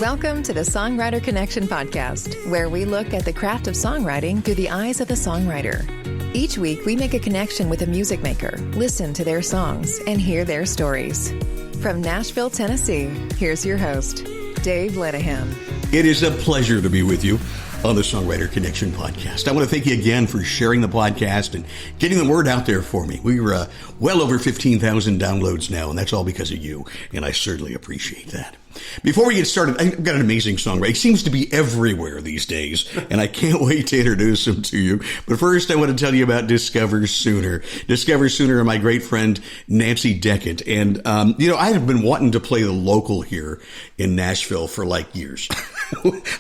Welcome to the Songwriter Connection podcast, where we look at the craft of songwriting through the eyes of the songwriter. Each week, we make a connection with a music maker, listen to their songs, and hear their stories. From Nashville, Tennessee, here's your host, Dave Lenihan. It is a pleasure to be with you on the Songwriter Connection podcast. I want to thank you again for sharing the podcast and getting the word out there for me. We're well over 15,000 downloads now, and that's all because of you, and I certainly appreciate that. Before we get started, I've got an amazing song, right? It seems to be everywhere these days, and I can't wait to introduce him to you. But first, I want to tell you about Discover Sooner. Discover Sooner and my great friend, Nancy Deckett. And, I have been wanting to play the local here in Nashville for like years.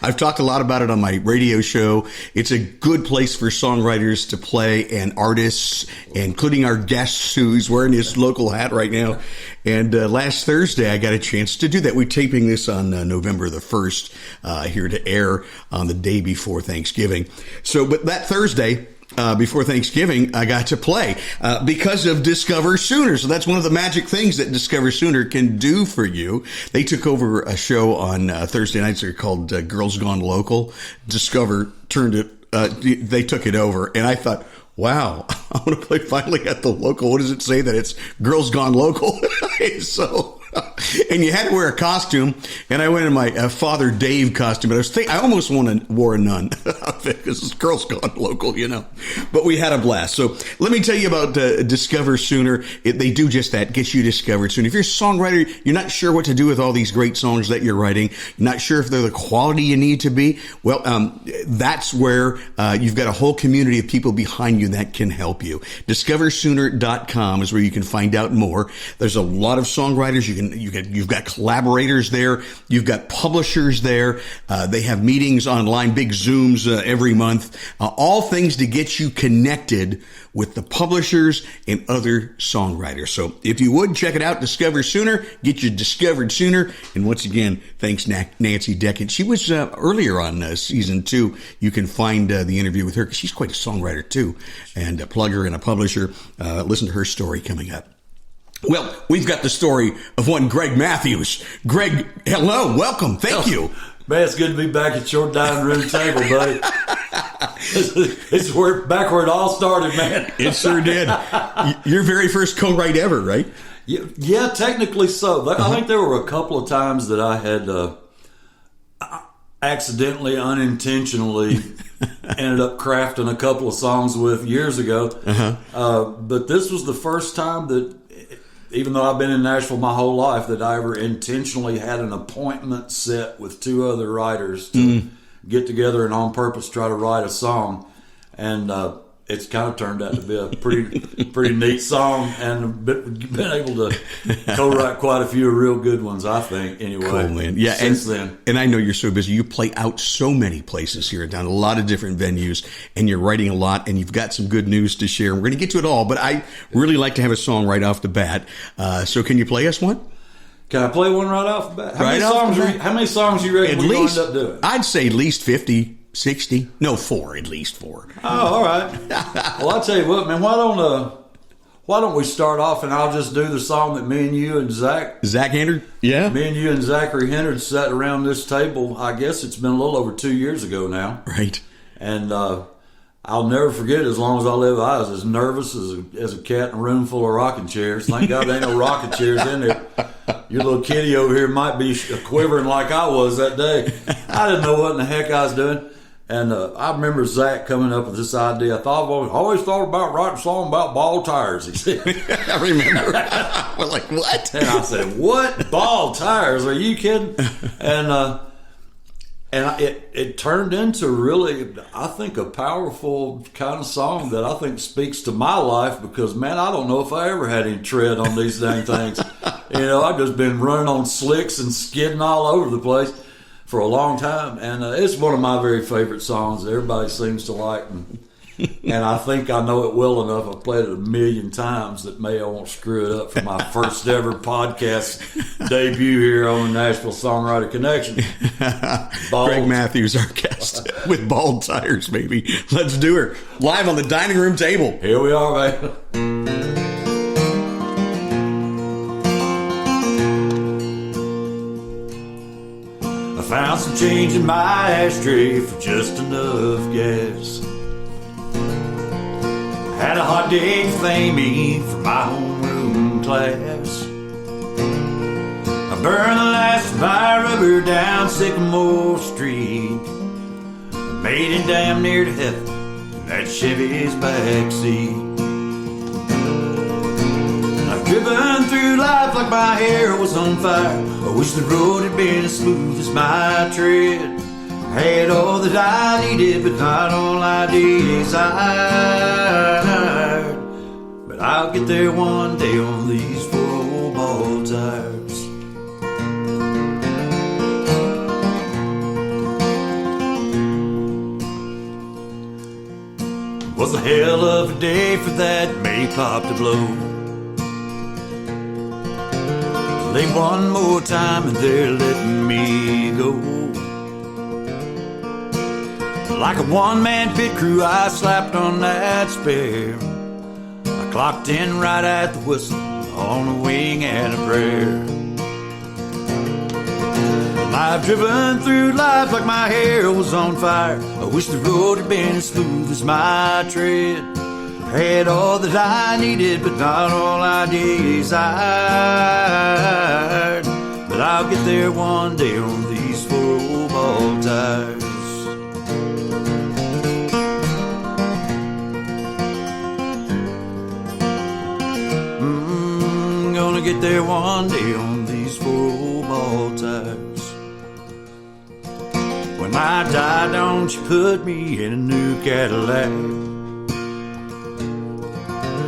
I've talked a lot about it on my radio show. It's a good place for songwriters to play and artists, including our guest who's wearing his local hat right now. And last Thursday, I got a chance to do that. We're taping this on November the 1st, here to air on the day before Thanksgiving. But that Thursday, before Thanksgiving, I got to play because of Discover Sooner. So that's one of the magic things that Discover Sooner can do for you. They took over a show on Thursday nights called Girls Gone Local. Discover turned it, they took it over. And I thought, wow, I want to play finally at the local. What does it say that it's Girls Gone Local? And you had to wear a costume, and I went in my Father Dave costume. But I almost wore a nun because it's Girls Gone Local, But we had a blast. So let me tell you about Discover Sooner. They do just that, get you discovered soon. If you're a songwriter, you're not sure what to do with all these great songs that you're writing, you're not sure if they're the quality you need to be, well, that's where you've got a whole community of people behind you that can help you. DiscoverSooner.com is where you can find out more. There's a lot of songwriters. You've got collaborators there. You've got publishers there. They have meetings online, big Zooms every month. All things to get you connected with the publishers and other songwriters. So if you would, check it out, Discover Sooner. Get you discovered sooner. And once again, thanks, Nancy Deckett. She was earlier on season 2. You can find the interview with her because she's quite a songwriter too, and a plugger and a publisher. Listen to her story coming up. Well, we've got the story of one Greg Matthews. Greg, hello, welcome, thank you. Man, it's good to be back at your dining room table, buddy. It's back where it all started, man. It sure did. Your very first co-write ever, right? Yeah, technically so. I think there were a couple of times that I had accidentally, unintentionally ended up crafting a couple of songs with years ago. But this was the first time that, even though I've been in Nashville my whole life, that I ever intentionally had an appointment set with 2 other writers to get together and on purpose try to write a song. And it's kind of turned out to be a pretty neat song, and been able to co-write quite a few real good ones, I think, anyway. Cool, man. Yeah, since then. And I know you're so busy. You play out so many places here in town, a lot of different venues, and you're writing a lot, and you've got some good news to share. We're going to get to it all, but I really like to have a song right off the bat. So can you play us one? Can I play one right off the bat? How many songs you reckon we're going to end up doing? I'd say at least 50. 60? No, 4, at least 4. Oh, all right. Well, I'll tell you what, man, why don't we start off and I'll just do the song that me and you and Zach Hennard? Yeah. Me and you and Zachary Hennard sat around this table, I guess it's been a little over 2 years ago now. Right. And I'll never forget it as long as I live. I was as nervous as a cat in a room full of rocking chairs. Thank God there ain't no rocking chairs in there. Your little kitty over here might be quivering like I was that day. I didn't know what in the heck I was doing. And I remember Zach coming up with this idea. I've always thought about writing a song about bald tires, he said. I remember. We're like, what? And I said, what? Bald tires? Are you kidding? And it turned into really, I think, a powerful kind of song that I think speaks to my life because, man, I don't know if I ever had any tread on these dang things. I've just been running on slicks and skidding all over the place for a long time, and it's one of my very favorite songs that everybody seems to like, and I think I know it well enough. I've played it a million times that maybe I won't screw it up for my first ever podcast debut here on the Nashville Songwriter Connection. Greg Matthews, our guest, with bald tires, baby. Let's do her live on the dining room table. Here we are, man. found some change in my ashtray for just enough gas. Had a hot day to thank me for my homeroom class. I burned the last of my rubber down Sycamore Street. I made it damn near to heaven in that Chevy's backseat. I've driven through life like my hair was on fire. I wish the road had been as smooth as my tread. I had all that I needed, but not all I desired. But I'll get there one day on these 4 old ball tires. It was a hell of a day for that May pop to blow. Play one more time and they're letting me go. Like a one-man pit crew, I slapped on that spare. I clocked in right at the whistle on a wing and a prayer. I've driven through life like my hair was on fire. I wish the road had been as smooth as my tread. Had all that I needed, but not all I desired. But I'll get there one day on these 4 old ball tires. Gonna get there one day on these 4 old ball tires. When I die, don't you put me in a new Cadillac.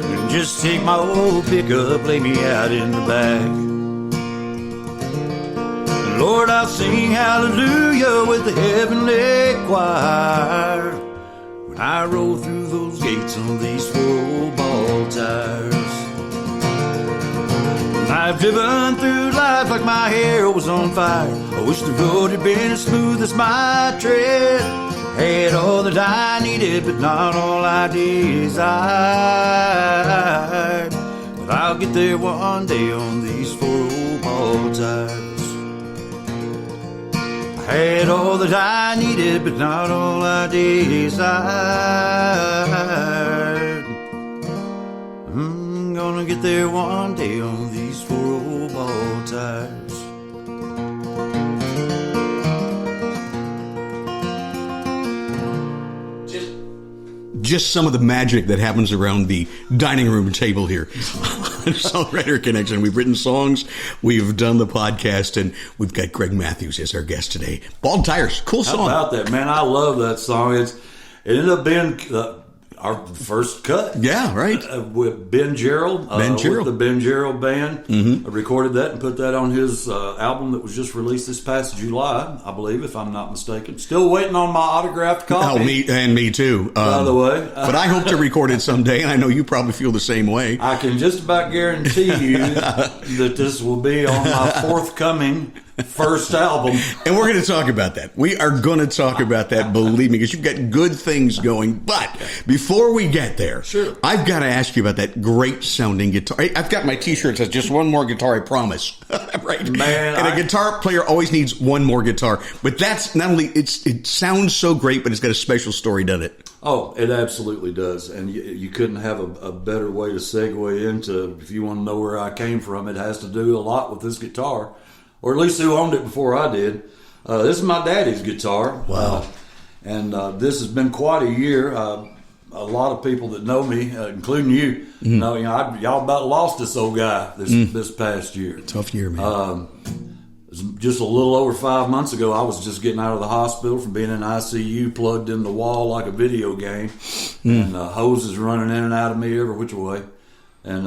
And just take my old pickup, lay me out in the back. And Lord, I'll sing hallelujah with the heavenly choir when I roll through those gates on these 4 old ball tires. I've driven through life like my hair was on fire. I wish the road had been as smooth as my tread. Had all that I needed, but not all I desired. But I'll get there one day on these 4 old ball tires. I had all that I needed, but not all I desired. I'm gonna get there one day on these 4 old ball tires. Just some of the magic that happens around the dining room table here on Songwriter Connection. We've written songs, we've done the podcast, and we've got Greg Matthews as our guest today. Bald Tires, cool song. How about that, man? I love that song. It ended up being our first cut. Yeah, right. With Ben Gerald. With the Ben Gerald Band. I recorded that and put that on his album that was just released this past July, I believe, if I'm not mistaken. Still waiting on my autographed copy. Oh, me too. By the way. But I hope to record it someday, and I know you probably feel the same way. I can just about guarantee you that this will be on my forthcoming first album. And we're going to talk about that. We are going to talk about that, believe me, because you've got good things going. But before we get there, sure, I've got to ask you about that great sounding guitar. I've got my t-shirt that says just one more guitar, I promise. Right? Man. And a guitar player always needs one more guitar. But that's not only, it sounds so great, but it's got a special story, doesn't it? Oh, it absolutely does. And you couldn't have a better way to segue into, if you want to know where I came from, it has to do a lot with this guitar. Or at least who owned it before I did. This is my daddy's guitar. Wow. And this has been quite a year. A lot of people that know me, including you, know, y'all about lost this old guy this past year. Tough year, man. Just a little over 5 months ago, I was just getting out of the hospital from being in ICU, plugged in the wall like a video game, and hoses running in and out of me every which way. And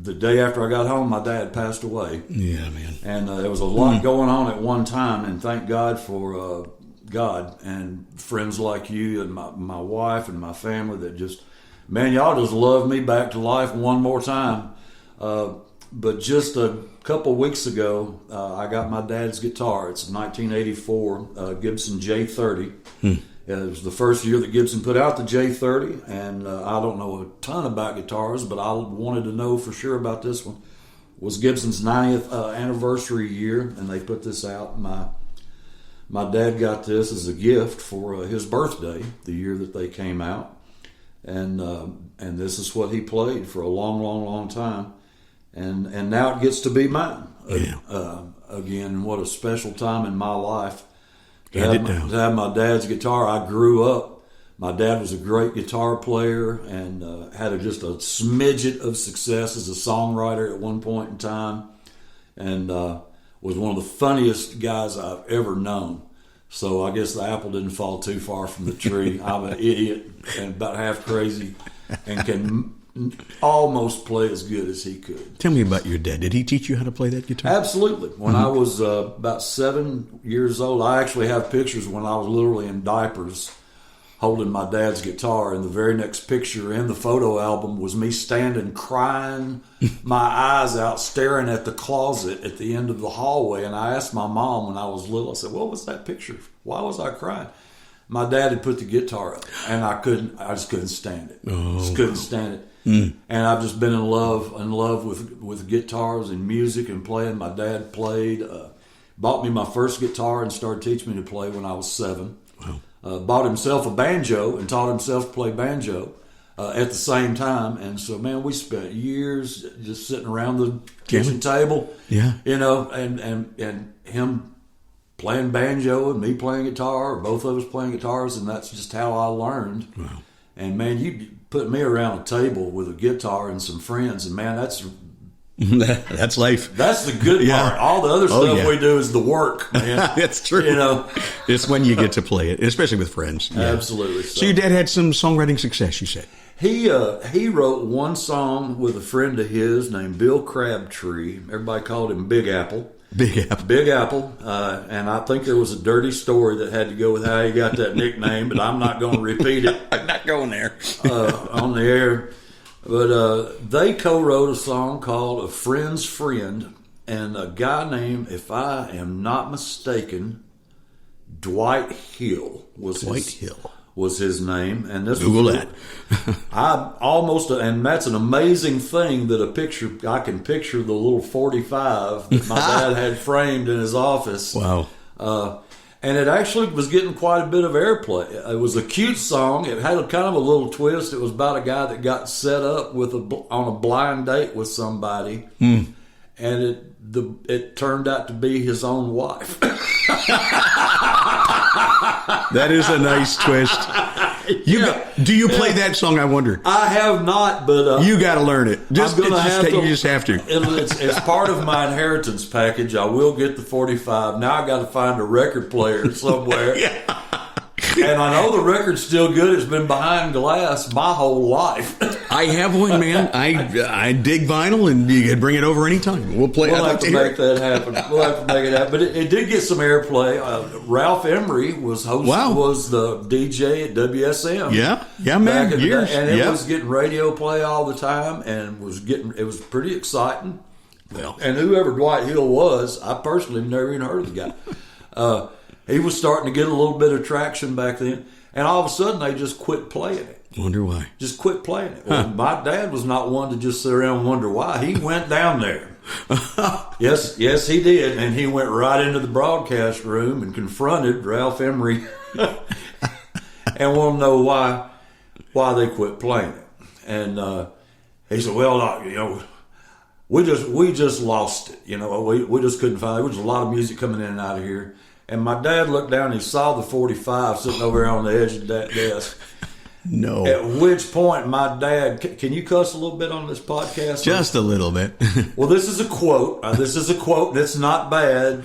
the day after I got home, my dad passed away. Yeah, man. And there was a lot going on at one time, and thank God for God and friends like you and my wife and my family that just, man, y'all just love me back to life one more time. But just a couple weeks ago, I got my dad's guitar. It's a 1984 Gibson J30. It was the first year that Gibson put out the J30, and I don't know a ton about guitars, but I wanted to know for sure about this one. It was Gibson's 90th anniversary year, and they put this out. My my dad got this as a gift for his birthday, the year that they came out, and this is what he played for a long, long, long time, and now it gets to be mine. Again, what a special time in my life to have my dad's guitar. I grew up. My dad was a great guitar player and had just a smidget of success as a songwriter at one point in time, and was one of the funniest guys I've ever known. So I guess the apple didn't fall too far from the tree. I'm an idiot and about half crazy and can almost play as good as he could. Tell me about your dad. Did he teach you how to play that guitar? Absolutely. When I was about 7 years old, I actually have pictures when I was literally in diapers holding my dad's guitar, and the very next picture in the photo album was me standing crying my eyes out, staring at the closet at the end of the hallway. And I asked my mom when I was little, I said, what was that picture? Why was I crying? My dad had put the guitar up, and I just couldn't stand it. Just couldn't stand it. And I've just been in love with guitars and music and playing. My dad played, bought me my first guitar and started teaching me to play when I was 7. Wow. Bought himself a banjo and taught himself to play banjo at the same time. And so, man, we spent years just sitting around the kitchen table, and him playing banjo and me playing guitar, or both of us playing guitars, and that's just how I learned. Wow. And, man, you put me around a table with a guitar and some friends, and, man, that's life. That's the good part. All the other stuff we do is the work, man. That's true. It's when you get to play it, especially with friends. Yeah. Absolutely. So your dad had some songwriting success, you said? He wrote one song with a friend of his named Bill Crabtree. Everybody called him Big Apple. Big Apple. And I think there was a dirty story that had to go with how he got that nickname, but I'm not going to repeat it. I'm not going there. On the air. But they co-wrote a song called A Friend's Friend, and a guy named, if I am not mistaken, Dwight Hill was his name. And this Google that. and that's an amazing thing that I can picture the little 45 that my dad had framed in his office. Wow. And it actually was getting quite a bit of airplay. It was a cute song. It had kind of a little twist. It was about a guy that got set up on a blind date with somebody, and it turned out to be his own wife. That is a nice twist. Do you play that song, I wonder? I have not, but you got to learn it. You just have to. It's part of my inheritance package. I will get the 45. Now I got to find a record player somewhere. And I know the record's still good. It's been behind glass my whole life. I have one, man. I dig vinyl, and you can bring it over anytime. We'll play. We'll have to make that happen. We'll have to make it happen. But it did get some airplay. Ralph Emery was was the DJ at WSM. Yeah, man. Years. And it was getting radio play all the time, and it was pretty exciting. Well, and whoever Dwight Hill was, I personally never even heard of the guy. He was starting to get a little bit of traction back then, and all of a sudden they just quit playing it. Wonder why? Just quit playing it. Well, my dad was not one to just sit around and wonder why. He went down there. Yes, he did, and he went right into the broadcast room and confronted Ralph Emery, and wanted to know why they quit playing it. And he said, "Well, we just lost it. We just couldn't find it. There was a lot of music coming in and out of here." And my dad looked down and he saw the 45 sitting over there on the edge of that desk. No. At which point my dad, can you cuss a little bit on this podcast? Just a little bit. Well, this is a quote. That's not bad.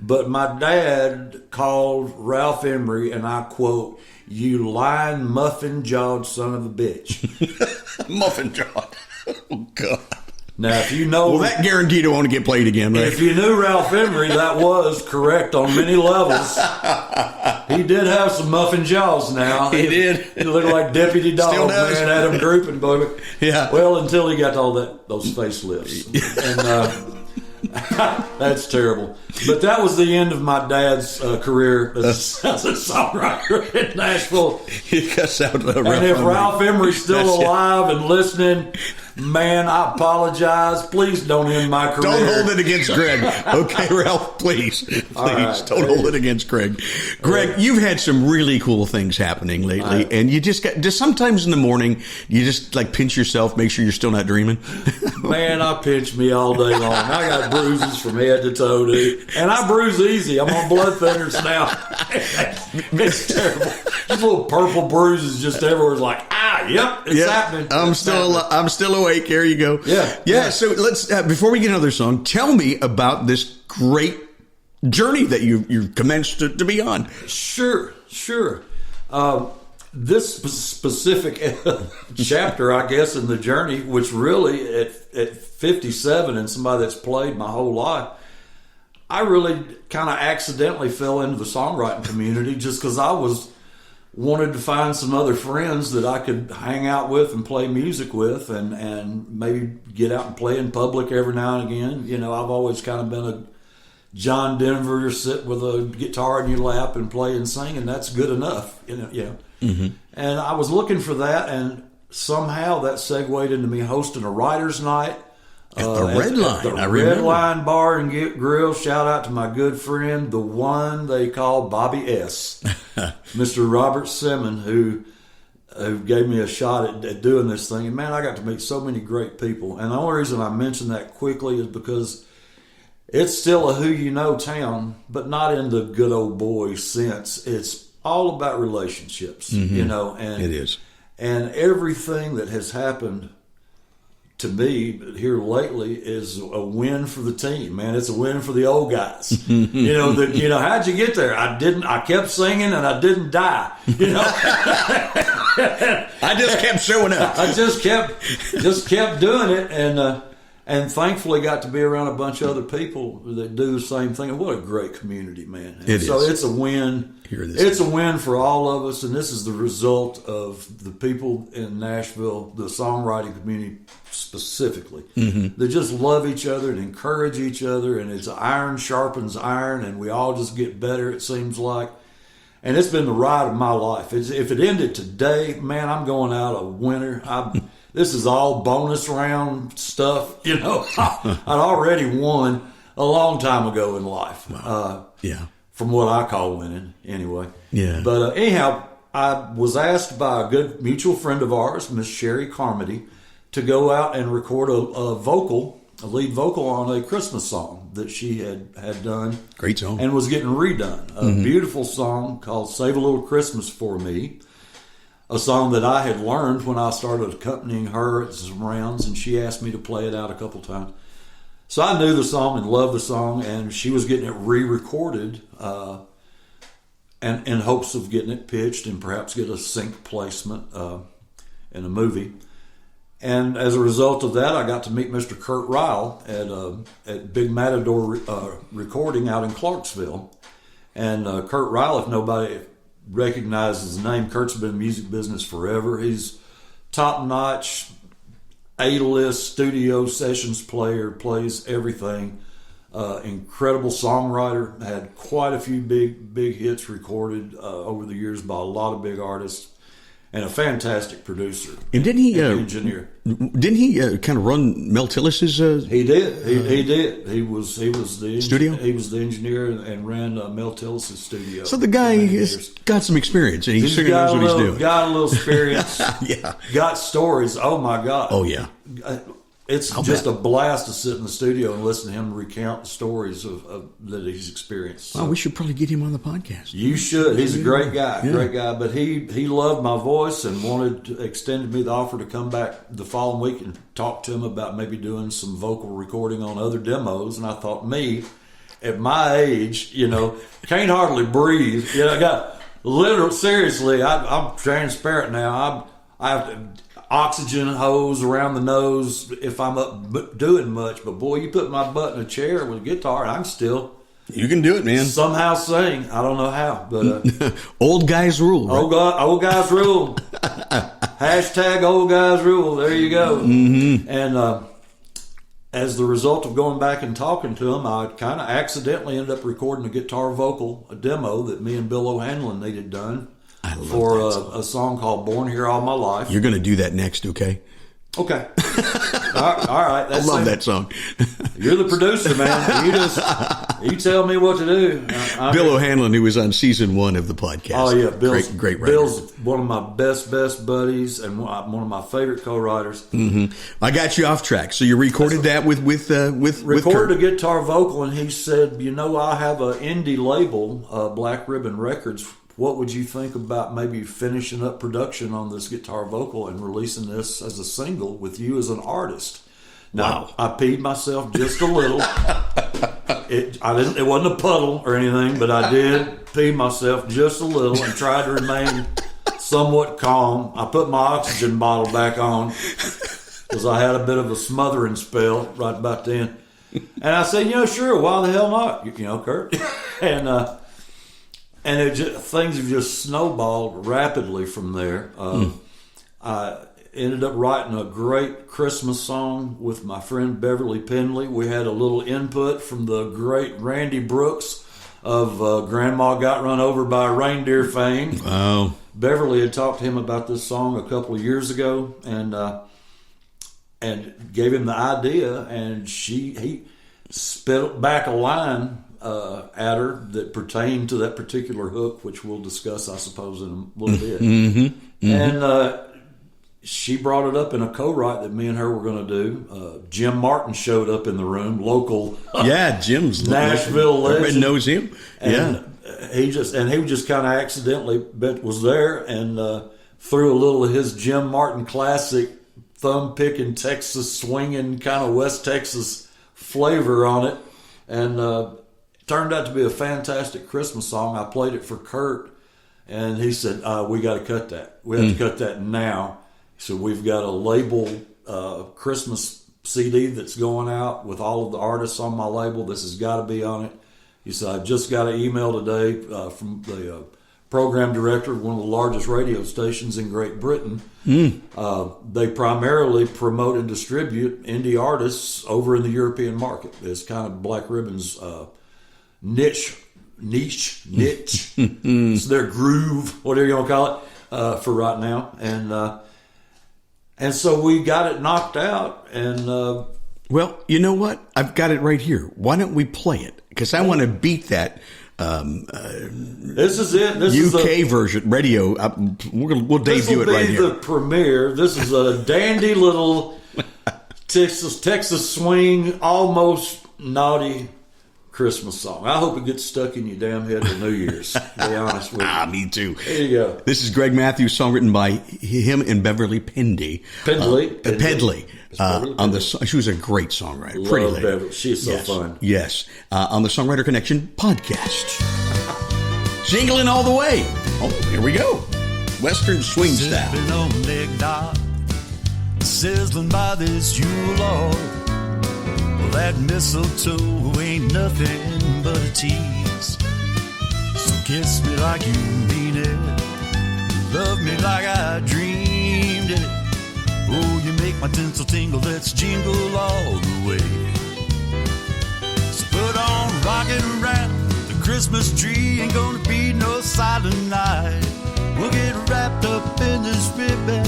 But my dad called Ralph Emery, and I quote, "You lying, muffin-jawed son of a bitch." Muffin-jawed. Oh, God. Now, if you know... Well, that guaranteed it won't get played again, right? If you knew Ralph Emery, that was correct on many levels. He did have some muffin jaws now. He did. He looked like Deputy Dog, man, Adam Groupin, baby. Yeah. Well, until he got those facelifts. And that's terrible. But that was the end of my dad's career as a songwriter in Nashville. He cuts out the And if Ralph Emery's still alive and listening... Man, I apologize. Please don't end my career. Don't hold it against Greg. Okay, Ralph, please. Right. Don't hold it against Greg. Greg, you've had some really cool things happening lately, and you just sometimes in the morning, you just like pinch yourself, make sure you're still not dreaming. Man, I pinch me all day long. I got bruises from head to toe, dude. And I bruise easy. I'm on blood thinners now. It's terrible. Just little purple bruises just everywhere. It's like, yep, it's happening. I'm still awake. There you go. Yeah. So let's before we get another song, tell me about this great journey that you've commenced to be on. Sure. This specific chapter, I guess, in the journey, which really at 57 and somebody that's played my whole life, I really kind of accidentally fell into the songwriting community just because I wanted to find some other friends that I could hang out with and play music with and maybe get out and play in public every now and again. You know, I've always kind of been a John Denver, sit with a guitar in your lap and play and sing, and that's good enough. Mm-hmm. And I was looking for that, and somehow that segued into me hosting a writer's night. At the Red Line. At the Red Line Bar and Grill. Shout out to my good friend, the one they call Bobby S. Mr. Robert Simmons, who gave me a shot at doing this thing. And man, I got to meet so many great people. And the only reason I mention that quickly is because it's still a who you know town, but not in the good old boy sense. It's all about relationships, and it is. And everything that has happened to me here lately is a win for the team, man. It's a win for the old guys. How'd you get there? I kept singing and I didn't die. I just kept showing up. I just kept doing it, and thankfully got to be around a bunch of other people that do the same thing. And what a great community, man. So it's a win. It's a win for all of us, and this is the result of the people in Nashville, the songwriting community specifically. Mm-hmm. They just love each other and encourage each other, and it's iron sharpens iron, and we all just get better, it seems like. And it's been the ride of my life. If it ended today, man, I'm going out a winner. This is all bonus round stuff. I'd already won a long time ago in life. Wow. From what I call winning, anyway. Yeah. But anyhow, I was asked by a good mutual friend of ours, Miss Sherry Carmody, to go out and record a lead vocal on a Christmas song that she had done. Great song. And was getting redone. A beautiful song called Save a Little Christmas for Me. A song that I had learned when I started accompanying her at some rounds, and she asked me to play it out a couple times. So I knew the song and loved the song, and she was getting it re-recorded and in hopes of getting it pitched and perhaps get a sync placement in a movie. And as a result of that, I got to meet Mr. Kurt Ryle at Big Matador Recording out in Clarksville. And Kurt Ryle, if nobody recognizes his name, Kurt's been in the music business forever. He's top-notch, A-list studio sessions player, plays everything. Incredible songwriter, had quite a few big hits recorded over the years by a lot of big artists, and a fantastic producer. And didn't he engineer? Didn't he kind of run Mel Tillis's? He did. He did. He was the studio. He was the engineer and ran Mel Tillis's studio. So the guy has got some experience, and he certainly knows what he's doing. Got a little experience. Yeah. Got stories. Oh my God. Oh yeah. It's just a blast to sit in the studio and listen to him recount the stories of that he's experienced. Well, we should probably get him on the podcast. You should. He's a great guy, But he loved my voice and extended me the offer to come back the following week and talk to him about maybe doing some vocal recording on other demos. And I thought, me, at my age, can't hardly breathe. I got seriously, I'm transparent now. I have to oxygen hose around the nose if I'm up doing much, but boy, you put my butt in a chair with a guitar, I can still. You can do it, man. Somehow sing. I don't know how, but old guys rule. Right? Old guys rule. Hashtag old guys rule. There you go. Mm-hmm. And as the result of going back and talking to him, I kind of accidentally ended up recording a guitar vocal, a demo that me and Bill O'Hanlon needed done. For a song called Born Here All My Life. You're going to do that next, okay? Okay. All right. I love that song. You're the producer, man. You tell me what to do. Bill O'Hanlon, who was on season 1 of the podcast. Oh yeah, Bill's great writer. Bill's one of my best buddies and one of my favorite co-writers. Mm-hmm. I got you off track. So you recorded that with recorded a guitar vocal, and he said, I have an indie label, Black Ribbon Records. What would you think about maybe finishing up production on this guitar vocal and releasing this as a single with you as an artist? Now, I peed myself just a little. It wasn't a puddle or anything, but I did pee myself just a little and tried to remain somewhat calm. I put my oxygen bottle back on because I had a bit of a smothering spell right about then. And I said, sure, why the hell not? Kurt. And things have just snowballed rapidly from there. I ended up writing a great Christmas song with my friend Beverly Pendley. We had a little input from the great Randy Brooks of Grandma Got Run Over by a Reindeer fame. Wow. Beverly had talked to him about this song a couple of years ago and gave him the idea, and he spit back a line at her that pertained to that particular hook, which we'll discuss, I suppose, in a little bit. Mm-hmm. And she brought it up in a co-write that me and her were going to do. Jim Martin showed up in the room, local. Yeah, Jim's Nashville legend. Everybody knows him. And he just kind of accidentally was there and threw a little of his Jim Martin classic thumb-picking, Texas swinging kind of West Texas flavor on it, and turned out to be a fantastic Christmas song. I played it for Kurt, and he said, we got to cut that. We have to cut that now. So we've got a label Christmas CD that's going out with all of the artists on my label. This has got to be on it. He said, I just got an email today from the program director of one of the largest radio stations in Great Britain. They primarily promote and distribute indie artists over in the European market. It's kind of Black Ribbon's niche. It's their groove, whatever you want to call it, for right now. And so we got it knocked out. And well, you know what? I've got it right here. Why don't we play it? Because I want to beat that. This is it. This UK is version radio. We'll debut it right here. This will be the premiere. This is a dandy little Texas swing, almost naughty Christmas song. I hope it gets stuck in your damn head till New Year's. To be honest with you. Me too. There you go. This is Greg Matthews, song written by him and Beverly Pendley. Pedley. She was a great songwriter. Love Pretty lady. Beverly. She's so fun. Yes. On the Songwriter Connection podcast. Jingling all the way. Oh, here we go. Western swing style. Sipping on eggnog, sizzling by this Yule log. Well, that mistletoe ain't nothing but a tease. So kiss me like you mean it. Love me like I dreamed it. Oh, you make my tinsel tingle, let's jingle all the way. So put on rockin' around the Christmas tree, ain't gonna be no silent night. We'll get wrapped up in this ribbon,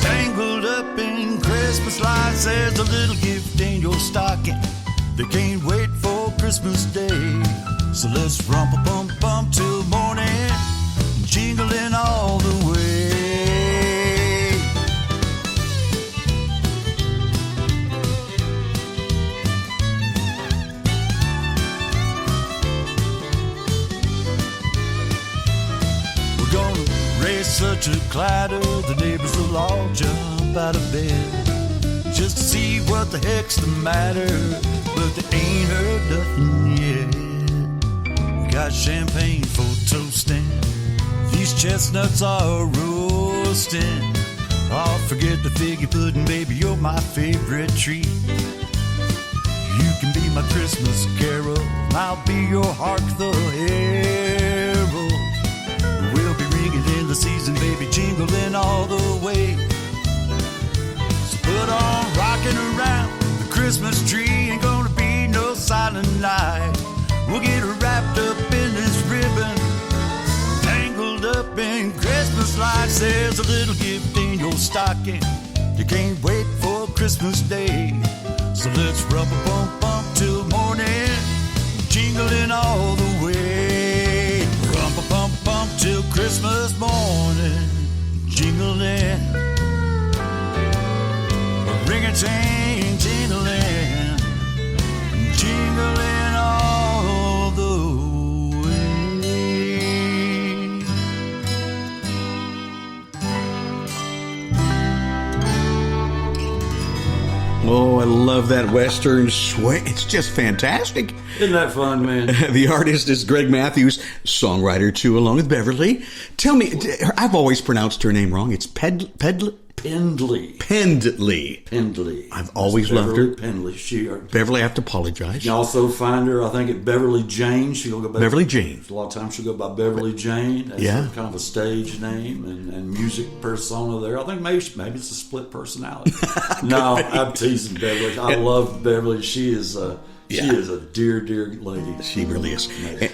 tangled up in Christmas lights. There's a little gift in your stocking that can't wait for Christmas Day. So let's rump-a-bump-bump till morning, jingling all the way. We're gonna raise such a clatter, the neighbors will all jump out of bed just to see what the heck's the matter, but they ain't heard nothing yet. We got champagne for toasting, these chestnuts are roasting. Oh, forget the figgy pudding, baby, you're my favorite treat. You can be my Christmas carol, and I'll be your hark the herald. We'll be ringing in the season, baby, jingling all the way. So put on rockin' around the Christmas tree, ain't gonna be no silent night. We'll get wrapped up in this ribbon, tangled up in Christmas lights. There's a little gift in your stocking, you can't wait for Christmas Day. So let's rumpa-bump-bump till morning, jingling all the way. Rumpa-bump-bump till Christmas morning, jingling. Ring-a-ting, jingling, jingling all the way. Oh, I love that Western swing. It's just fantastic. Isn't that fun, man? The artist is Greg Matthews, songwriter too, along with Beverly. Tell me, I've always pronounced her name wrong. It's Pendley. Pendley. I've always loved her. Pendley. Beverly, I have to apologize. You can also find her, I think, at Beverly Jane. She'll go by Beverly Jane. A lot of times she'll go by Beverly Jane. That's Yeah. kind of a stage name and music persona there. I think maybe it's a split personality. No, I'm teasing Beverly. I love Beverly. She is a dear, dear lady. She really is.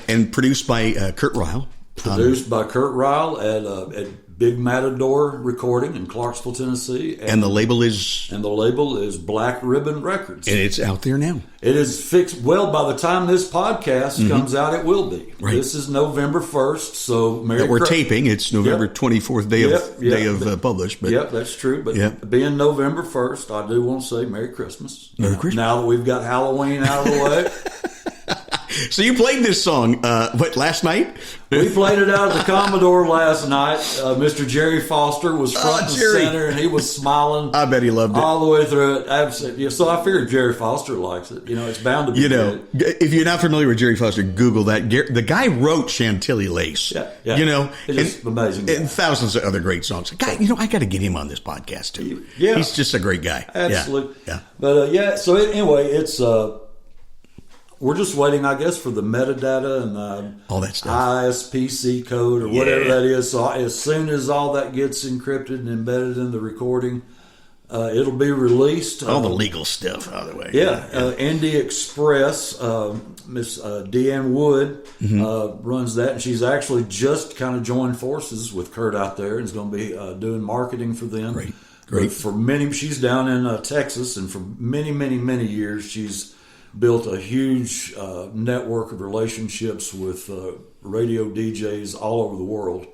And produced by Kurt Ryle. Produced by Kurt Ryle at Big Matador Recording in Clarksville, Tennessee. And the label is... And the label is Black Ribbon Records. And it's out there now. It is fixed. Well, by the time this podcast comes out, it will be. Right. This is November 1st, so that we're taping. It's November 24th, day of published. But yep, that's true. But being November 1st, I do want to say Merry Christmas. Merry Christmas. Now that we've got Halloween out of the way. So you played this song, last night? We played it out at the Commodore last night. Mr. Jerry Foster was front and center, and he was smiling. I bet he loved it. All the way through it. Absolutely. Yeah, so I figured Jerry Foster likes it. It's bound to be good. If you're not familiar with Jerry Foster, Google that. The guy wrote Chantilly Lace. Yeah. It's just amazing. And thousands of other great songs. Guy, I got to get him on this podcast, too. Yeah. He's just a great guy. Absolutely. Yeah. But, anyway, it's... we're just waiting, I guess, for the metadata and all that stuff, ISPC code or whatever that is. So as soon as all that gets encrypted and embedded in the recording, it'll be released. All the legal stuff out of the way. Indie Express, Miss Deanne Wood runs that, and she's actually just kind of joined forces with Kurt out there and is going to be doing marketing for them. Great. But she's down in Texas, and for many, many, many years she's built a huge network of relationships with radio DJs all over the world.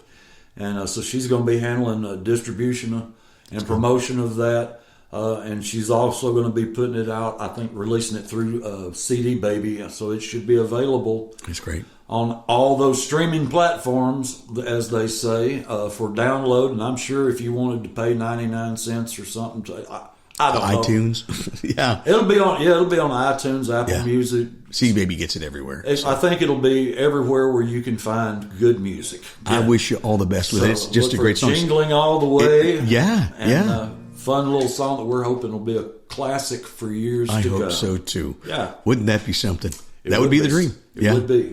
And so she's going to be handling distribution and promotion of that. And she's also going to be putting it out, I think, releasing it through CD Baby. So it should be available. That's great. On all those streaming platforms, as they say, for download. And I'm sure if you wanted to pay 99 cents or something, I don't know. iTunes. Yeah. It'll be on iTunes, Apple Music. CD Baby gets it everywhere. I think it'll be everywhere where you can find good music. I wish you all the best with it. It's just a great song. Jingling all the way. Fun little song that we're hoping will be a classic for years to come. I hope so too. Yeah. Wouldn't that be something? That would be the dream. It would be.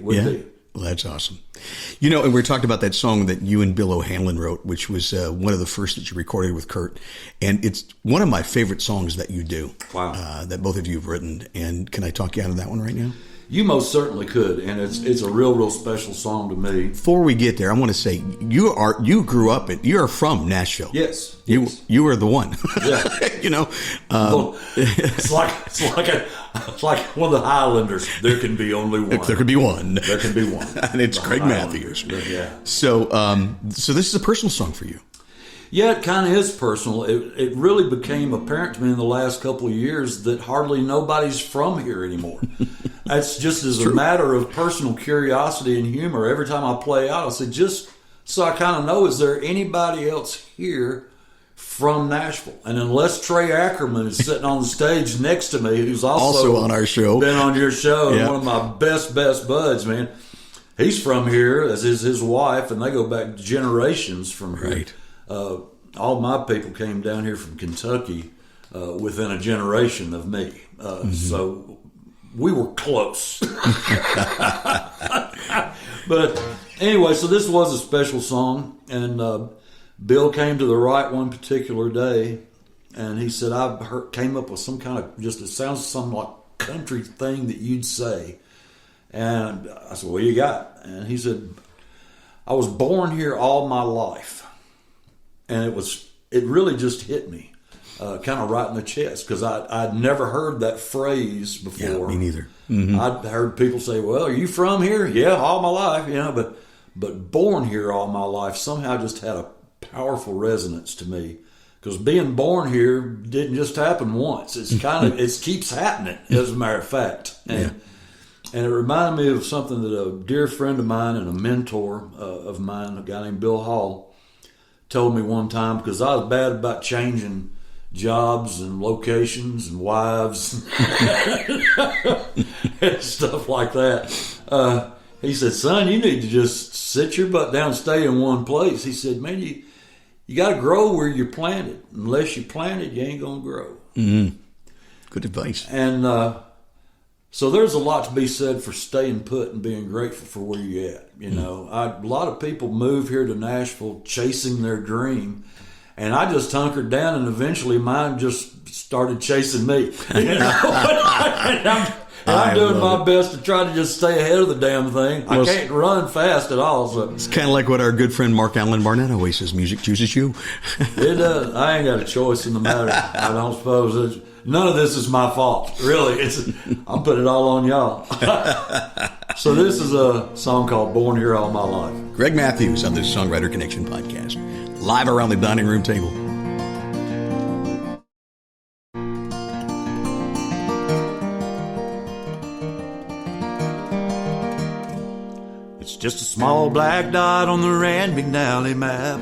Well, that's awesome. And we talked about that song that you and Bill O'Hanlon wrote, which was one of the first that you recorded with Kurt. And it's one of my favorite songs that you do. Wow. That both of you have written. And can I talk you out of that one right now? You most certainly could. And it's a real special song to me. Before we get there, I want to say you grew up you are from Nashville. Yes. You are the one. Yeah. It's like one of the Highlanders. There can be only one. There could be one. There can be one. And it's Greg Matthews. Yeah. So this is a personal song for you. Yeah, it kind of is personal. It really became apparent to me in the last couple of years that hardly nobody's from here anymore. That's just as a matter of personal curiosity and humor. Every time I play out, I say, just so I kind of know, is there anybody else here from Nashville? And unless Trey Ackerman is sitting on the stage next to me, who's also on our show, been on your show, and one of my best buds, man. He's from here, as is his wife, and they go back generations from here. Right. All my people came down here from Kentucky within a generation of me. So we were close. But anyway, so this was a special song, and Bill came to the right one particular day, and he said, came up with some kind of, it sounds some like country thing that you'd say. And I said, what you got? And he said, I was born here all my life. And it really just hit me. kind of right in the chest, because I'd never heard that phrase before. Yeah, me neither. Mm-hmm. I'd heard people say, well, are you from here? Yeah, all my life, but born here all my life somehow just had a powerful resonance to me, because being born here didn't just happen once. It's it keeps happening, as a matter of fact. And it reminded me of something that a dear friend of mine and a mentor of mine, a guy named Bill Hall, told me one time, because I was bad about changing jobs and locations and wives and stuff like that. He said, son, you need to just sit your butt down and stay in one place. He said, man, you got to grow where you're planted. Unless you're planted, you ain't going to grow. Mm-hmm. Good advice. And so there's a lot to be said for staying put and being grateful for where you're at. A lot of people move here to Nashville chasing their dream, and I just hunkered down, and eventually mine just started chasing me. I'm doing my best to try to just stay ahead of the damn thing. I can't run fast at all. So it's kind of like what our good friend Mark Allen Barnett always says: music chooses you. It does. I ain't got a choice in the matter. I don't suppose none of this is my fault. Really, I'm putting it all on y'all. So this is a song called "Born Here All My Life." Greg Matthews on this Songwriter Connection podcast, live around the dining room table. It's just a small black dot on the Rand McNally map,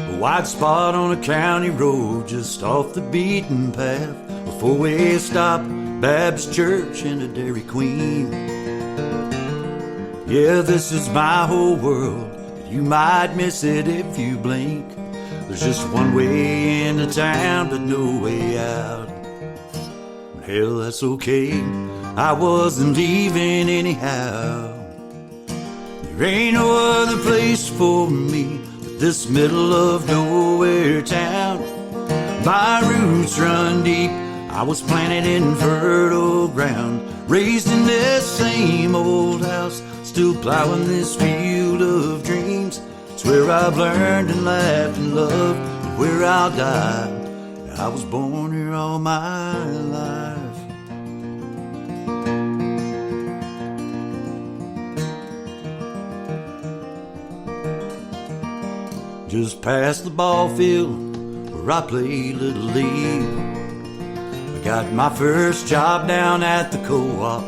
a wide spot on a county road just off the beaten path, a four-way stop, Baptist Church and a Dairy Queen. Yeah, this is my whole world, but you might miss it if you blink. There's just one way into town, but no way out. Hell, that's okay, I wasn't leaving anyhow. There ain't no other place for me but this middle of nowhere town. My roots run deep, I was planted in fertile ground, raised in this same old house, still plowing this field of dreams. It's where I've learned and laughed and loved, and where I'll die. I was born here all my life. Just past the ball field where I play Little League, I got my first job down at the co-op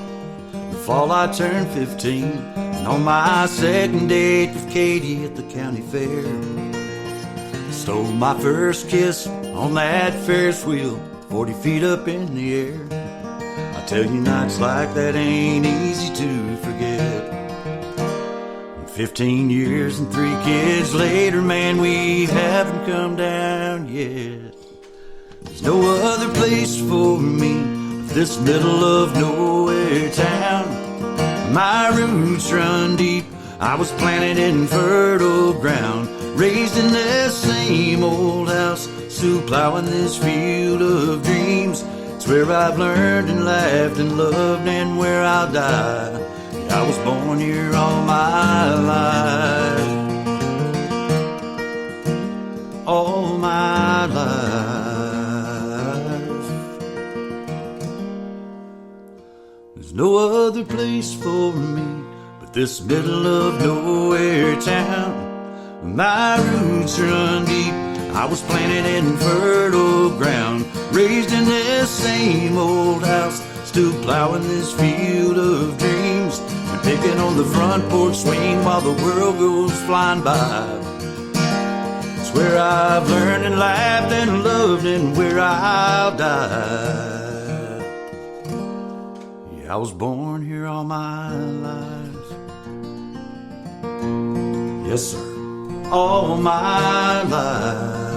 the fall I turned 15, and on my second date with Katie at the county fair, stole my first kiss on that Ferris wheel 40 feet up in the air. I tell you, nights like that ain't easy to forget. 15 years and 3 kids later, man, we haven't come down yet. There's no other place for me but this middle of nowhere town. My roots run deep, I was planted in fertile ground, raised in this same old house, still plowing this field of dreams. It's where I've learned and laughed and loved, and where I'll die. I was born here all my life, all my life. There's no other place for me but this middle of nowhere town. My roots run deep, I was planted in fertile ground, raised in this same old house, still plowing this field of dreams, and picking on the front porch swing while the world goes flying by. It's where I've learned and laughed and loved, and where I'll die. Yeah, I was born here all my life. Yes, sir, all my life.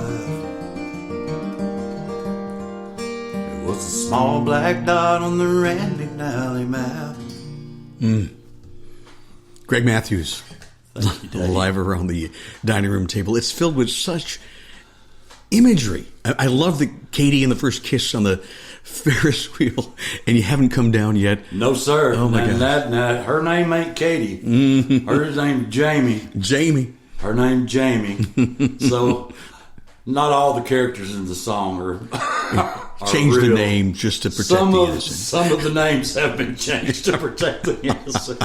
Was a small black dot on the Rand McNally map. Greg Matthews, Thank you, Dave. live around the dining room table. It's filled with such imagery. I love the Katie and the first kiss on the Ferris wheel, and you haven't come down yet. No, sir. Oh, my God. Her name ain't Katie. Mm-hmm. Her name's Jamie. Jamie. Her name's Jamie. So not all the characters in the song are Change the real. name just to protect the innocent. Some of the names have been changed to protect the innocent.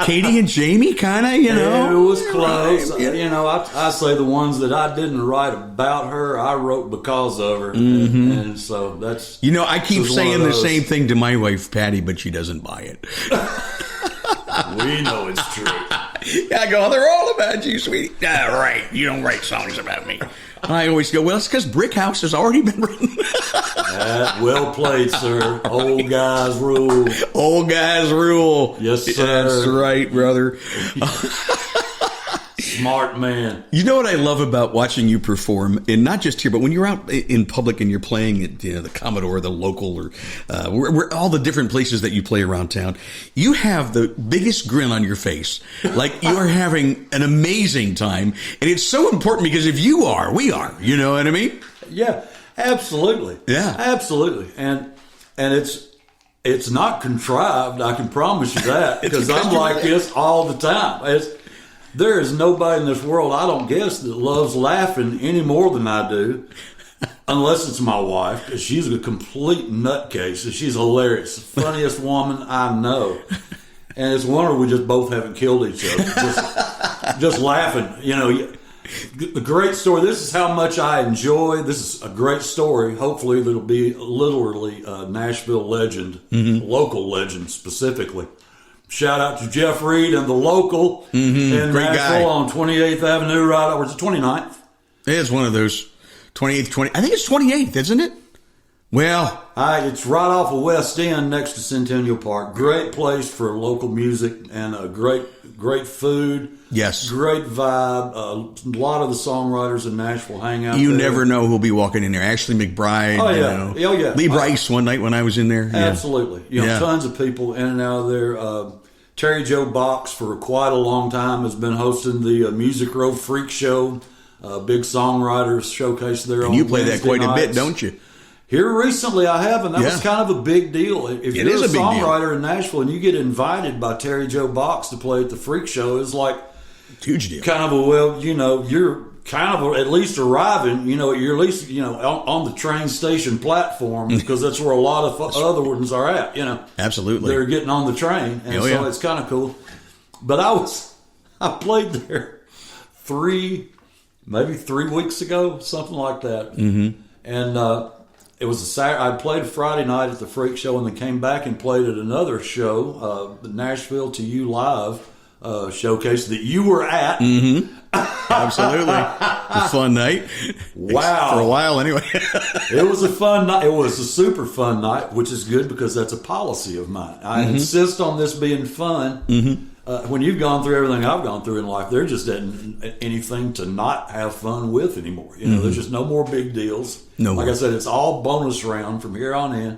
Katie and Jamie, kind of, you know. It was close. Right, yeah. You know, I say the ones that I didn't write about her, I wrote because of her. Mm-hmm. And so that's... You know, I keep was one saying of the those. same thing to my wife, Patty, but she doesn't buy it. We know it's true. I go, they're all about you, sweetie. Yeah, right. You don't write songs about me. I always go, well, it's because Brick House has already been written. Well played, sir. Old guys rule. Old guys rule. Yes, sir. That's right, brother. Smart man. You know what I love about watching you perform, and not just here, but when you're out in public and you're playing at the Commodore, the local, or where all the different places that you play around town, you have the biggest grin on your face, like you are having an amazing time, and it's so important because if you are, we are. You know what I mean? Yeah, absolutely. Yeah, absolutely. And it's not contrived. I can promise you that because I'm like this all the time. There is nobody in this world, I don't guess, that loves laughing any more than I do, unless it's my wife, because she's a complete nutcase. She's hilarious, funniest woman I know. And it's a wonder we just both haven't killed each other, just laughing. You know, the great story, this is how much I enjoy. This is a great story. Hopefully it'll be literally a Nashville legend, local legend specifically. Shout out to Jeff Reed and the local in Great guy. Nashville on 28th Avenue, right over to 29th. it is one of those 28th, 20. I think it's 28th, isn't it? Well, It's right off of West End next to Centennial Park. Great place for local music and great food. yes. Great vibe. A lot of the songwriters in Nashville hang out You there. never know who'll be walking in there. Ashley McBride. Oh, you yeah. know. Oh, yeah. Lee Bryce one night when I was in there. Yeah. Absolutely. You know, Yeah. tons of people in and out of there. Terry Joe Box, for quite a long time, has been hosting the Music Row Freak Show. Big songwriters showcase there on And you play that Wednesday quite a bit, nights. don't you? Here recently I have, and that was Yeah. kind of a big deal. If It you're is a a big deal. songwriter in Nashville and you get invited by Terry Joe Box to play at the Freak Show, it's like Huge deal. kind of you're kind of at least arriving, you're at least, on the train station platform because that's where a lot of other ones are at, Absolutely. They're getting on the train. And Oh, so yeah. it's kind of cool. But I played there maybe 3 weeks ago, something like that. Mm-hmm. And it was a Saturday. I played Friday night at the Freak Show and then came back and played at another show, the Nashville to You Live showcase that you were at. Mm-hmm. Absolutely. A fun night. Wow. For a while, anyway. It was a fun night. It was a super fun night, which is good because that's a policy of mine. I insist on this being fun. Mm-hmm. When you've gone through everything I've gone through in life, there just isn't anything to not have fun with anymore. There's just no more big deals. No like more. I said, it's all bonus round from here on in.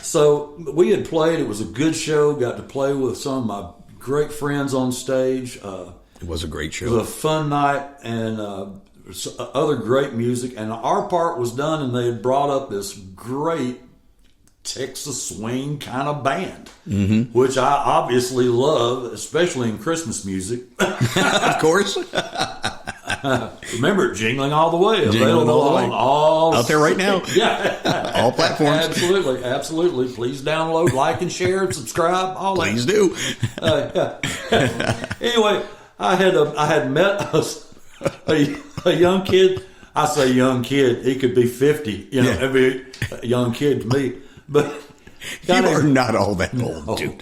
So we had played. It was a good show. Got to play with some of my great friends on stage. It was a great It show. was a fun night and other great music. And our part was done, and they had brought up this great Texas swing kind of band, which I obviously love, especially in Christmas music. Of course. Remember, Jingling All the Way, Jingling available All the Way. on all Out there right now. Yeah, All platforms. Absolutely, absolutely. Please download, like, and share, and subscribe. All Please that. do. Anyway, I had met a young kid. I say young kid. He could be 50. Yeah. It'd be a young kid to me. But You are not all that old, dude.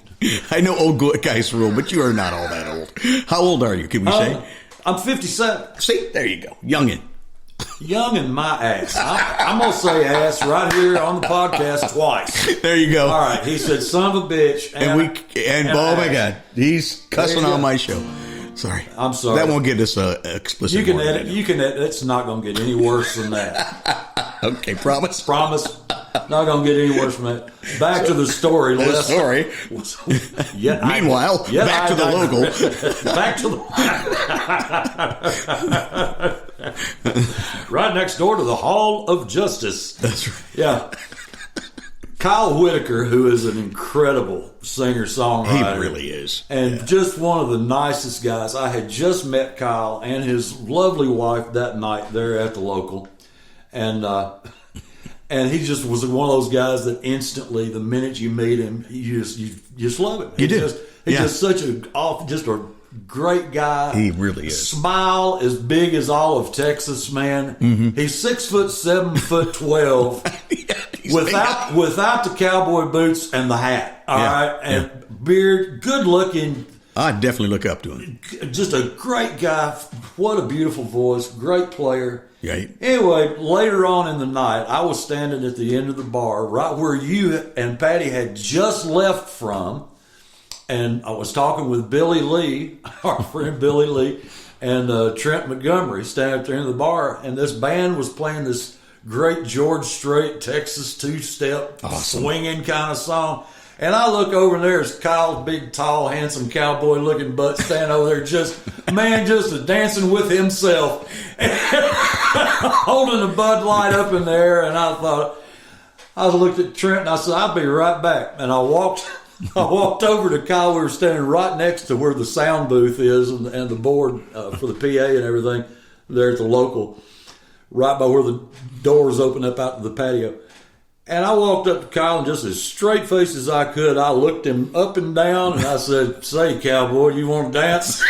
I know old guys rule, but you are not all that old. How old are you, can we say? I'm 57. See, there you go. Youngin'. Young in my ass. I'm going to say ass right here on the podcast twice. There you go. All right. He said, son of a bitch. And oh my ass. God, he's cussing There you on go. my show. Sorry. I'm sorry. That won't get us explicit. You can warning, edit. I know. You can edit. It's not going to get any worse than that. Okay, promise. Promise. Not going to get any worse than that. Back to the story. The Les. story. Meanwhile, back to the local. Back to the right next door to the Hall of Justice. That's right. Yeah. Kyle Whitaker, who is an incredible singer-songwriter. He really is. And just one of the nicest guys. I had just met Kyle and his lovely wife that night there at the local. And he just was one of those guys that instantly, the minute you meet him, you just love him. You do. He's just such a great guy. He really is. Smile as big as all of Texas, man. Mm-hmm. He's 6'7", 12, without the cowboy boots and the hat. All right, and beard, good looking. I definitely look up to him. Just a great guy. What a beautiful voice. Great player. Right. Anyway, later on in the night, I was standing at the end of the bar, right where you and Patty had just left from, and I was talking with Billy Lee, our friend Billy Lee, and Trent Montgomery standing at the end of the bar, and this band was playing this great George Strait Texas two-step swinging kind of song. And I look over and there's Kyle's big, tall, handsome cowboy-looking butt standing over there just dancing with himself, holding a Bud Light up in the air. And I looked at Trent and I said, "I'll be right back." And I walked over to Kyle. We were standing right next to where the sound booth is and the board for the PA and everything there at the local, right by where the doors open up out to the patio. And I walked up to Kyle and just as straight faced as I could, I looked him up and down and I said, "Say, cowboy, you want to dance?"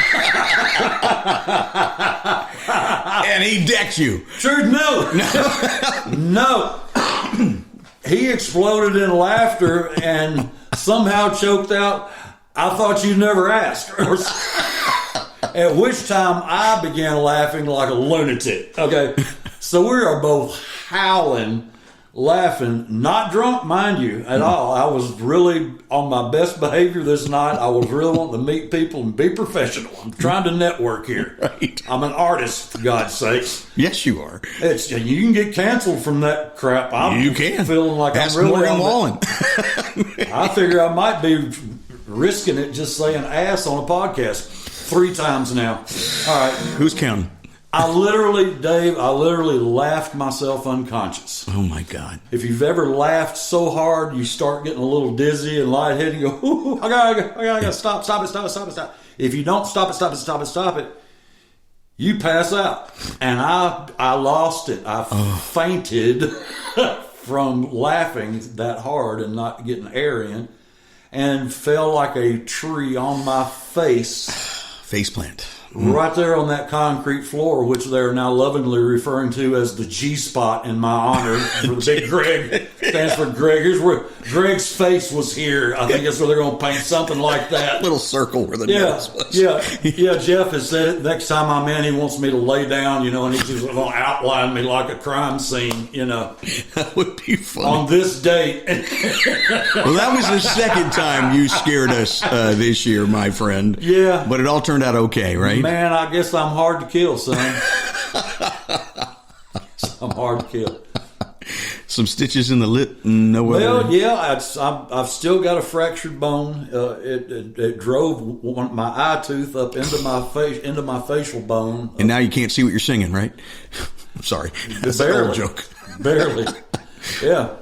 And he decked you. Truth, no. He exploded in laughter and somehow choked out, "I thought you'd never ask." At which time I began laughing like a lunatic. Okay, so we are both howling, laughing, not drunk, mind you, at all. I was really on my best behavior this night. I was really wanting to meet people and be professional. I'm trying to network here. Right. I'm an artist, for God's sakes. Yes, you are. You can get canceled from that crap. You can. Feeling like Ask I'm really Morgan on Wallen. I figure I might be risking it just saying ass on a podcast 3 times now. All right. Who's counting? Dave, I literally laughed myself unconscious. Oh, my God. If you've ever laughed so hard, you start getting a little dizzy and lightheaded and go, "Ooh, I gotta stop it. If you don't stop it, you pass out. And I lost it. I fainted from laughing that hard and not getting air in, and fell like a tree on my face. Faceplant. Right there on that concrete floor, which they're now lovingly referring to as the G spot in my honor. For the big Greg stands for Greg. Here's where Greg's face was here. I think that's where they're going to paint something like that. Little circle where the nose was. Yeah. Jeff has said it. Next time I'm in, he wants me to lay down, and he's just going to outline me like a crime scene, That would be fun. on this date. Well, that was the second time you scared us this year, my friend. Yeah. But it all turned out okay, right? Man, I guess I'm hard to kill, son. I'm hard to kill. Some stitches in the lip. No other. Well, yeah, I've still got a fractured bone. It drove my eye tooth up into my facial bone. And now you can't see what you're singing, right? I'm sorry. That's an old joke. Barely. Yeah.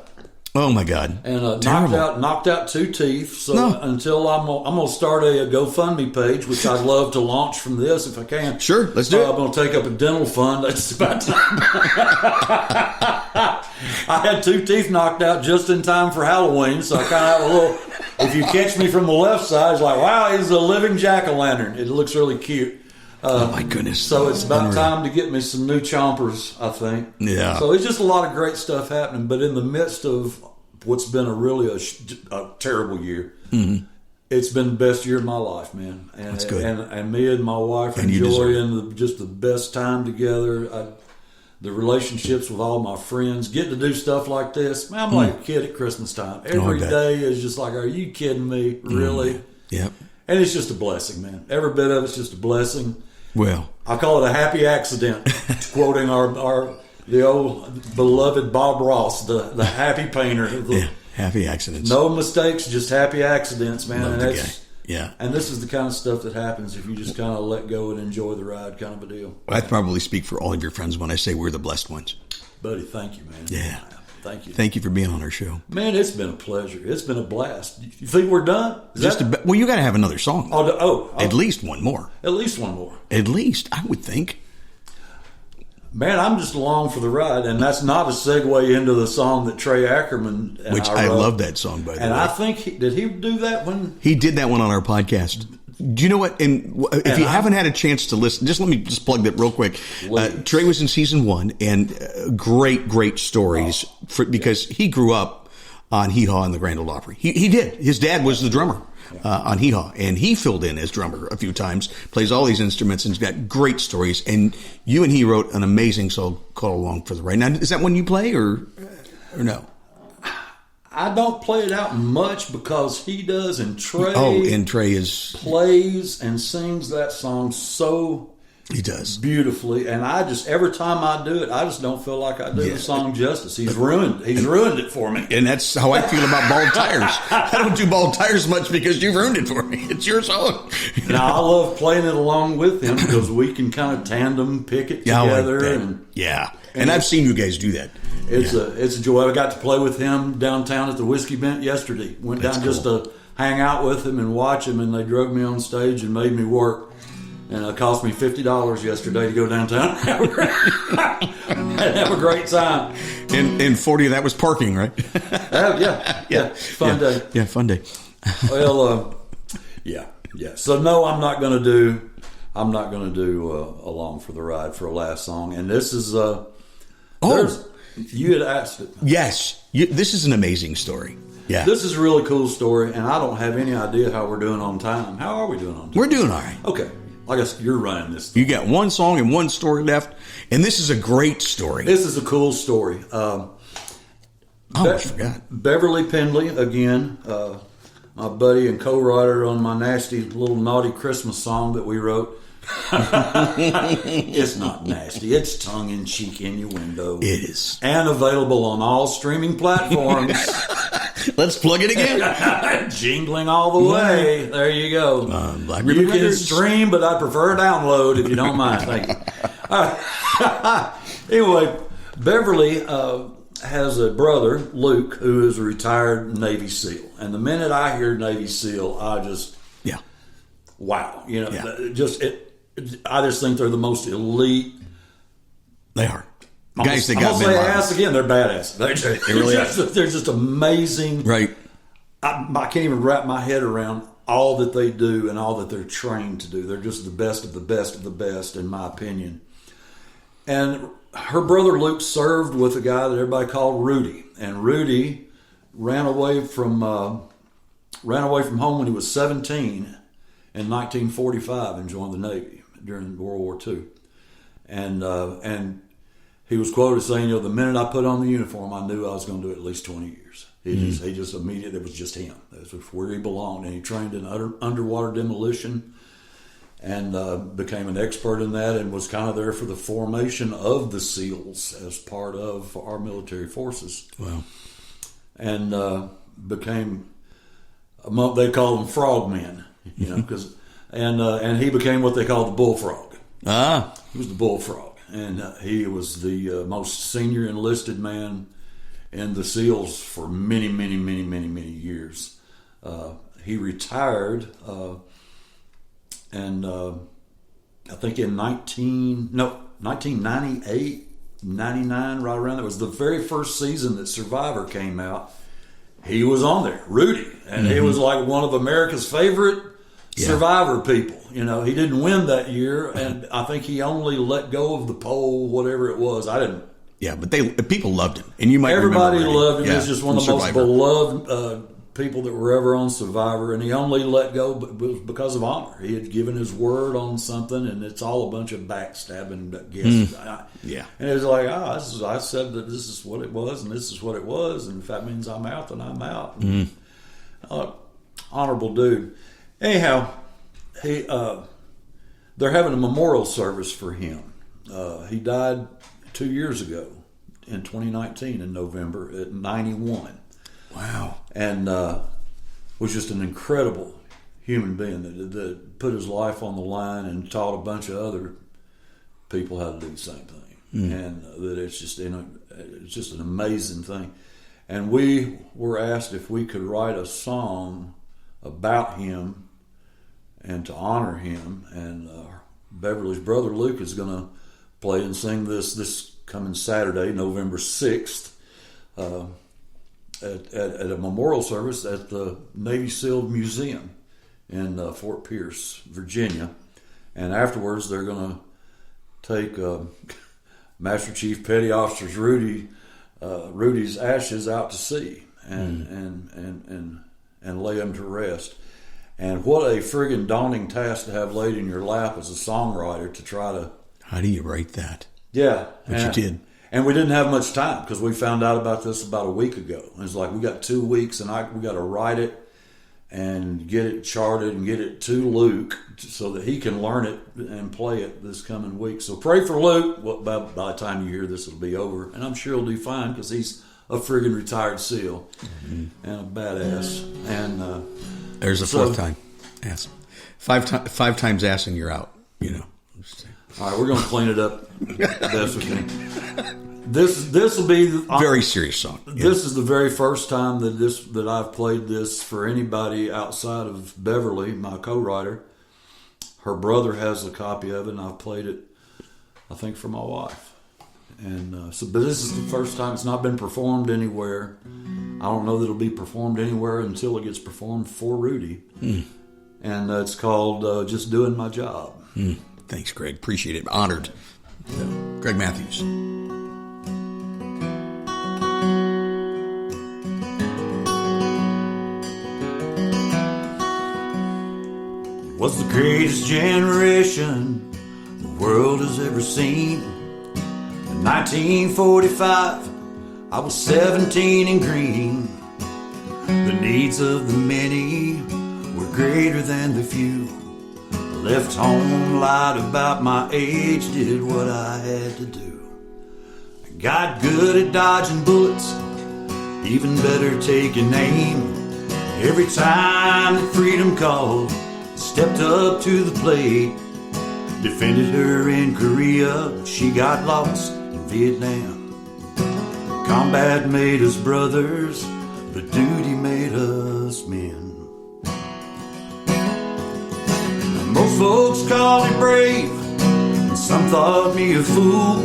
Oh my God! And Terrible. knocked out 2 teeth. So until I'm gonna start a GoFundMe page, which I'd love to launch from this if I can. Sure, let's do it. I'm gonna take up a dental fund. That's about time. I had 2 teeth knocked out just in time for Halloween, so I kind of have a little. If you catch me from the left side, it's like, wow, he's a living jack-o'-lantern. It looks really cute. Oh my goodness! So it's about time to get me some new chompers, I think. Yeah. So it's just a lot of great stuff happening, but in the midst of what's been a terrible year, it's been the best year of my life, man. And, That's good. And me and my wife And enjoying just the best time together. The relationships with all my friends, getting to do stuff like this. Man, I'm like a kid at Christmas time. Every day is just like, are you kidding me? Really? Yep. And it's just a blessing, man. Every bit of it's just a blessing. Well, I call it a happy accident, quoting the old beloved Bob Ross, the happy painter. happy accidents. No mistakes, just happy accidents, man. Love the guy. Yeah. And this is the kind of stuff that happens if you just kind of let go and enjoy the ride, kind of a deal. I probably speak for all of your friends when I say we're the blessed ones. Buddy, thank you, man. Yeah. Thank you. Thank you for being on our show. Man, it's been a pleasure. It's been a blast. You think we're done? Well, you got to have another song. At least one more. At least one more. At least, I would think. Man, I'm just along for the ride, and that's not a segue into the song that Trey Ackerman and Which I I wrote. love that song, by the way. And I think, did he do that one? He did that one on our podcast. Do you know what? And if you haven't had a chance to listen, let me plug that real quick. Trey was in season 1, and great stories because he grew up on Hee Haw and the Grand Ole Opry. He did. His dad was the drummer on Hee Haw, and he filled in as drummer a few times, plays all these instruments, and he's got great stories. And you and he wrote an amazing song called Along for the Ride. Now, is that one you play or no? I don't play it out much because he does, and Trey. And Trey plays and sings that song so he does beautifully, and I just every time I do it, I just don't feel like I do the song justice. He's ruined it for me, and that's how I feel about Bald Tires. I don't do Bald Tires much because you've ruined it for me. It's your song. Now I love playing it along with him because we can kind of tandem pick it together, and I've seen you guys do that. It's a joy. I got to play with him downtown at the Whiskey Bent yesterday. Went down just to hang out with him and watch him, and they drug me on stage and made me work. And it cost me $50 yesterday to go downtown and have a great time. And 40 of that was parking, right? Fun day. Yeah, fun day. Well, yeah. So no, I'm not going to do Along for the Ride for a last song. And this is you had asked it. Yes, this is an amazing story. Yeah, this is a really cool story, and I don't have any idea how we're doing on time. How are we doing on time? We're doing all right. Okay. I guess you're running this. You got one song and one story left, and this is a great story. This is a cool story. I almost forgot. Beverly Pendley, again, my buddy and co-writer on my nasty little naughty Christmas song that we wrote. It's not nasty. It's tongue-in-cheek innuendo. It is. And available on all streaming platforms. Let's plug it again. Jingling all the way. There you go. You can stream, but I prefer download if you don't mind. Thank you. Anyway, Beverly has a brother, Luke, who is a retired Navy SEAL. And the minute I hear Navy SEAL, I just, wow. I just think they're the most elite. They are. Guys that got say ass again, they're badass. They're just amazing. Right. I can't even wrap my head around all that they do and all that they're trained to do. They're just the best of the best of the best, in my opinion. And her brother Luke served with a guy that everybody called Rudy. And Rudy ran away from home when he was 17 in 1945 and joined the Navy during World War II. And he was quoted saying, the minute I put on the uniform, I knew I was going to do it at least 20 years. He just immediately, it was just him. That was where he belonged. And he trained in underwater demolition and became an expert in that and was kind of there for the formation of the SEALs as part of our military forces. Wow. And became, they call them frogmen, and he became what they call the bullfrog. He was the bullfrog. And he was the most senior enlisted man in the SEALs for many, many, many, many, many years. He retired, and I think in 1998, 99, right around there, was the very first season that Survivor came out. He was on there, Rudy, and he was like one of America's favorite Survivor people. He didn't win that year, and I think he only let go of the pole, whatever it was. I didn't. Yeah, but people loved him, and you might everybody remember loved him. He was just one of the most beloved people that were ever on Survivor, and he only let go because of honor. He had given his word on something, and it's all a bunch of backstabbing guesses. And it was like, I said that this is what it was, and this is what it was, and if that means I'm out, then I'm out. Honorable dude. Anyhow, they're having a memorial service for him. He died 2 years ago in 2019 in November at 91. Wow. And was just an incredible human being that put his life on the line and taught a bunch of other people how to do the same thing. and that it's just it's just an amazing thing. And we were asked if we could write a song about him and to honor him. And Beverly's brother Luke is going to play and sing this coming Saturday, November 6th, at a memorial service at the Navy SEAL Museum in Fort Pierce, Virginia. And afterwards, they're going to take Master Chief Petty Officer Rudy's ashes out to sea and lay them to rest. And what a friggin' daunting task to have laid in your lap as a songwriter to try to... How do you write that? Yeah. But you did. And we didn't have much time because we found out about this about a week ago. It was like, we got 2 weeks and we got to write it and get it charted and get it to Luke so that he can learn it and play it this coming week. So pray for Luke. Well, by the time you hear this, it'll be over. And I'm sure he'll do fine because he's a friggin' retired SEAL and a badass. And there's a fourth time. Ass. Five times ass and you're out, you know. All right, we're going to clean it up best we can. This will be very serious song. This is the very first time that I've played this for anybody outside of Beverly, my co-writer. Her brother has a copy of it, and I've played it, I think, for my wife. And but this is the first time it's not been performed anywhere. I don't know that it'll be performed anywhere until it gets performed for Rudy. And it's called "Just Doing My Job." Thanks, Greg. Appreciate it. Honored. Greg Matthews. Was the greatest generation the world has ever seen. In 1945, I was 17 and green. The needs of the many were greater than the few. Left home, lied about my age, did what I had to do. I got good at dodging bullets, even better taking aim. Every time that freedom called, stepped up to the plate. Defended her in Korea, she got lost in Vietnam. Combat made us brothers, but duty made us men. Most folks called me brave, and some thought me a fool,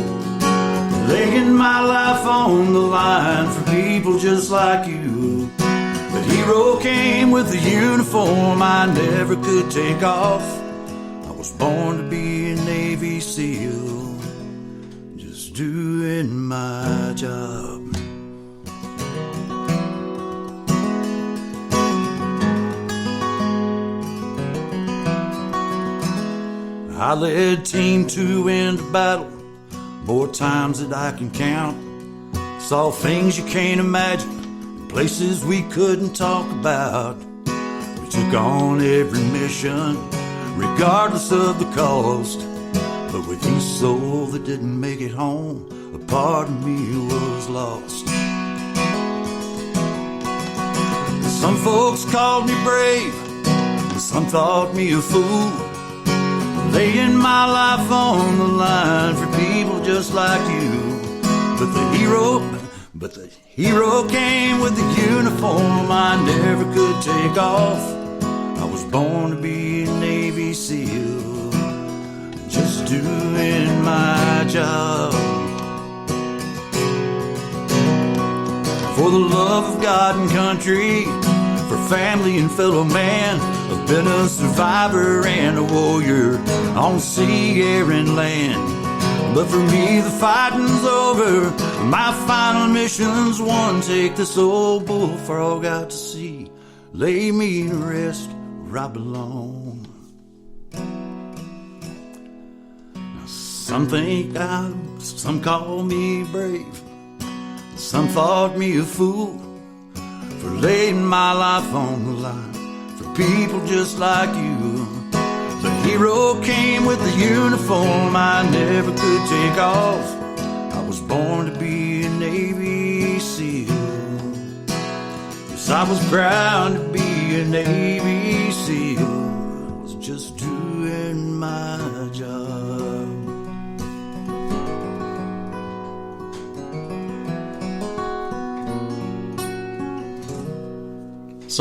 laying my life on the line for people just like you. But hero came with a uniform I never could take off. I was born to be a Navy SEAL, just doing my job. I led Team 2 into battle more times than I can count. Saw things you can't imagine, places we couldn't talk about. We took on every mission, regardless of the cost. But with each soul that didn't make it home, a part of me was lost. Some folks called me brave, some thought me a fool, laying my life on the line for people just like you. But the hero came with the uniform I never could take off. I was born to be a Navy SEAL, just doing my job. For the love of God and country, for family and fellow man, I've been a survivor and a warrior on sea, air, and land. But for me the fighting's over, my final mission's won. Take this old bullfrog out to sea, lay me to rest where I belong. Now, some call me brave, some thought me a fool, for laying my life on the line for people just like you. The hero came with the uniform I never could take off. I was born to be a Navy SEAL. Yes, I was proud to be a Navy SEAL. I was just doing my job.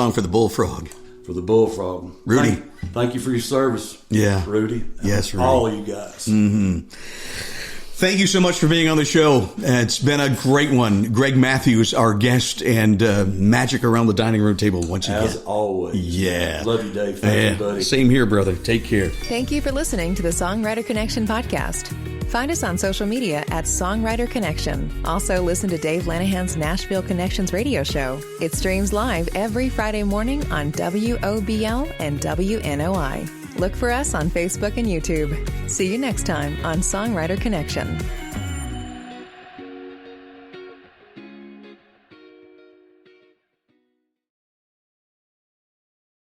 song for the Bullfrog. For the Bullfrog. Rudy. Thank you for your service. Yeah. Rudy. Yes, Rudy. All of you guys. Thank you so much for being on the show. It's been a great one. Greg Matthews, our guest, and magic around the dining room table once again. As always. Yeah. Love you, Dave. Thank you, buddy. Same here, brother. Take care. Thank you for listening to the Songwriter Connection podcast. Find us on social media at Songwriter Connection. Also, listen to Dave Lanahan's Nashville Connections radio show. It streams live every Friday morning on WOBL and WNOI. Look for us on Facebook and YouTube. See you next time on Songwriter Connection.